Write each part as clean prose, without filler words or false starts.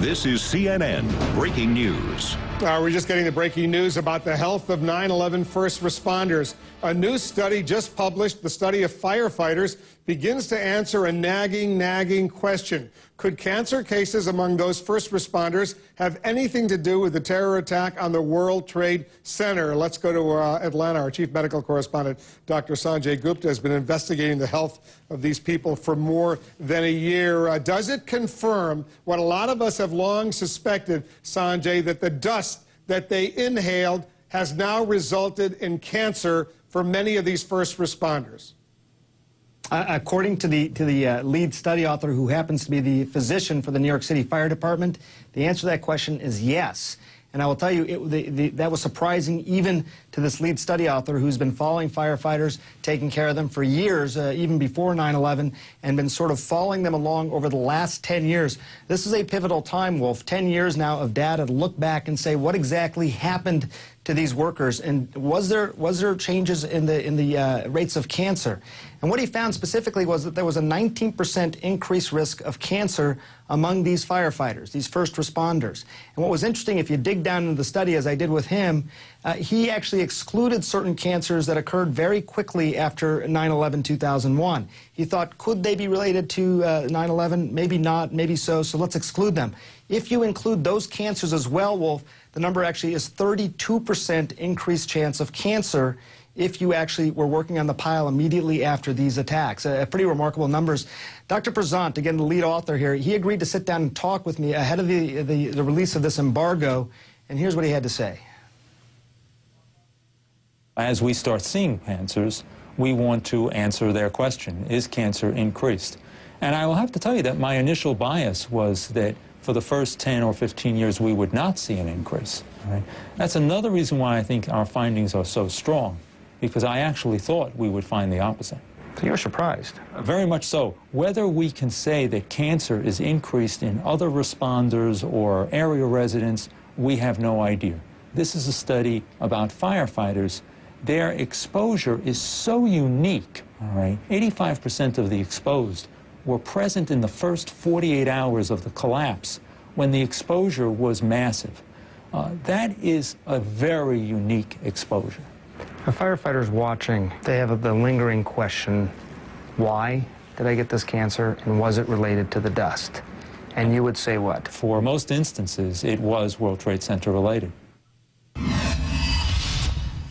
This is CNN Breaking News. We're just getting the breaking news about the health of 9/11 first responders. A new study just published, the study of firefighters, begins to answer a nagging question. Could cancer cases among those first responders have anything to do with the terror attack on the World Trade Center? Let's go to Atlanta. Our chief medical correspondent, Dr. Sanjay Gupta, has been investigating the health of these people for more than a year. Does it confirm what a lot of us have long suspected, Sanjay, that the dust that they inhaled has now resulted in cancer for many of these first responders? According to the lead study author, who happens to be the physician for the New York City Fire Department, the answer to that question is yes. And I will tell you, that was surprising even to this lead study author who's been following firefighters, taking care of them for years, even before 9/11, and been sort of following them along over the last 10 years. This is a pivotal time, Wolf, 10 years now of data to look back and say what exactly happened to these workers, and was there changes in the rates of cancer? And what he found specifically was that there was a 19% increased risk of cancer among these firefighters, these first responders. And what was interesting, if you dig down into the study, as I did with him, he actually excluded certain cancers that occurred very quickly after 9/11-2001. He thought, could they be related to 9/11? Maybe not, maybe so let's exclude them. If you include those cancers as well, Wolf, the number actually is 32% increased chance of cancer if you actually were working on the pile immediately after these attacks. Pretty remarkable numbers. Dr. Prezant, again, the lead author here, he agreed to sit down and talk with me ahead of the release of this embargo, and here's what he had to say. As we start seeing cancers, we want to answer their question, is cancer increased? And I will have to tell you that my initial bias was that for the first 10 or 15 years we would not see an increase. Right? That's another reason why I think our findings are so strong, because I actually thought we would find the opposite. So you're surprised? Very much so. Whether we can say that cancer is increased in other responders or area residents, we have no idea. This is a study about firefighters. Their exposure is so unique, all right? 85% of the exposed were present in the first 48 hours of the collapse when the exposure was massive. That is a very unique exposure. The firefighters watching, they have the lingering question, why did I get this cancer, and was it related to the dust? And you would say what? For most instances, it was World Trade Center related.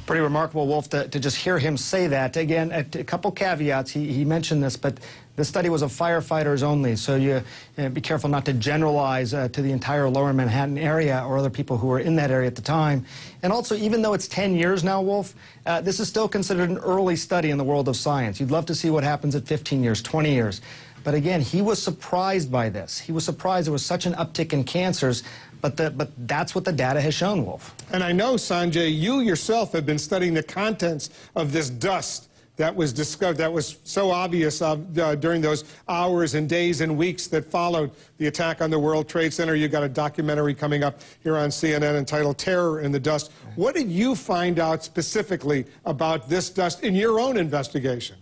Pretty remarkable, Wolf, to just hear him say that. Again, a couple caveats. He mentioned this, but the study was of firefighters only, so you be careful not to generalize to the entire lower Manhattan area or other people who were in that area at the time. And also, even though it's 10 years now, Wolf, this is still considered an early study in the world of science. You'd love to see what happens at 15 years, 20 years. But again, he was surprised by this. He was surprised there was such an uptick in cancers, but that's what the data has shown, Wolf. And I know, Sanjay, you yourself have been studying the contents of this dust that was discovered, that was so obvious during those hours and days and weeks that followed the attack on the World Trade Center. You've got a documentary coming up here on CNN entitled Terror in the Dust. What did you find out specifically about this dust in your own investigation?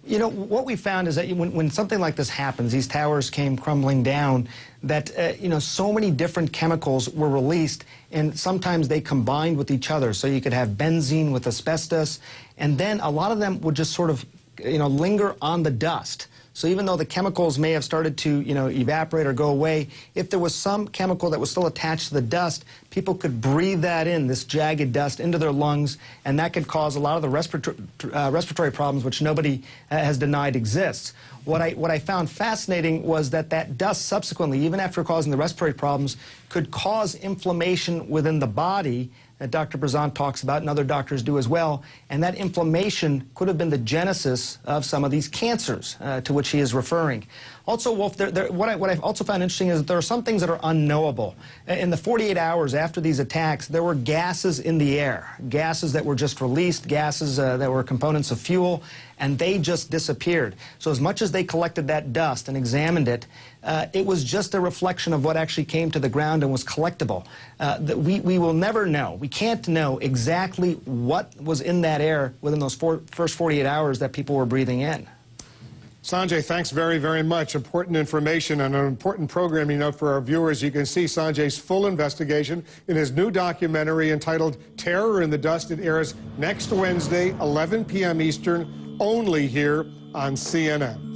You know, what we found is that when something like this happens, these towers came crumbling down, that, you know, so many different chemicals were released, and sometimes they combined with each other. So you could have benzene with asbestos, and then a lot of them would just sort of, you know, linger on the dust. So even though the chemicals may have started to, you know, evaporate or go away, if there was some chemical that was still attached to the dust, people could breathe that in, this jagged dust, into their lungs, and that could cause a lot of the respiratory problems, which nobody has denied exists. What I found fascinating was that dust subsequently, even after causing the respiratory problems, could cause inflammation within the body that Dr. Prezant talks about and other doctors do as well, and that inflammation could have been the genesis of some of these cancers to which he is referring. Also, Wolf, what I've also found interesting is that there are some things that are unknowable. In the 48 hours after these attacks, there were gases in the air, gases that were just released, gases that were components of fuel, and they just disappeared. So as much as they collected that dust and examined it, it was just a reflection of what actually came to the ground and was collectible. We will never know. We can't know exactly what was in that air within those first 48 hours that people were breathing in. Sanjay, thanks very, very much. Important information and an important programming note for our viewers. You can see Sanjay's full investigation in his new documentary entitled Terror in the Dust. It airs next Wednesday, 11 p.m. Eastern, only here on CNN.